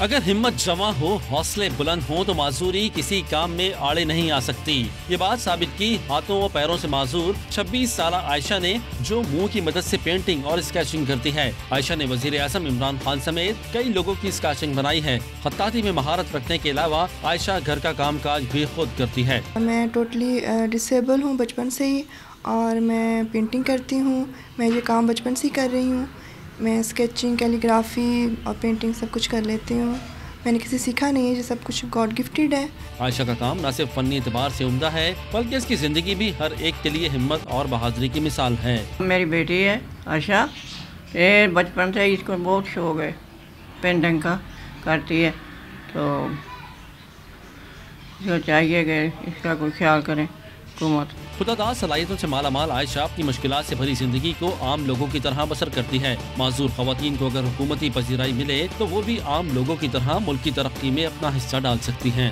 अगर हिम्मत जमा हो, हौसले बुलंद हो तो माजूरी किसी काम में आड़े नहीं आ सकती। ये बात साबित की हाथों व पैरों से माजूर 26 साला आयशा ने, जो मुंह की मदद से पेंटिंग और स्केचिंग करती है। आयशा ने वजीर आजम इमरान खान समेत कई लोगों की स्केचिंग बनाई है। खत्ताती में महारत रखने के अलावा आयशा घर का काम काज भी खुद करती है। मैं टोटली डिसेबल हूँ बचपन से ही, और मैं पेंटिंग करती हूँ। मैं ये काम बचपन से ही कर रही हूँ। मैं स्केचिंग, कैलीग्राफी और पेंटिंग सब कुछ कर लेती हूँ। मैंने किसी सीखा नहीं है, ये सब कुछ गॉड गिफ्टेड है। आयशा का काम न सिर्फ फनी एतबार से उम्दा है, बल्कि इसकी जिंदगी भी हर एक के लिए हिम्मत और बहादुरी की मिसाल है। मेरी बेटी है आयशा, ये बचपन से इसको बहुत शौक है, पेंटिंग का करती है, तो इसको चाहिए कि इसका कोई ख्याल करें हुकूमत। खुदादार सलाहियतों से माला माल आयशा अपनी मुश्किलात से भरी जिंदगी को आम लोगों की तरह बसर करती है। माजूर खवातीन को अगर हुकूमती पजीराई मिले तो वो भी आम लोगों की तरह मुल्क की तरक्की में अपना हिस्सा डाल सकती हैं।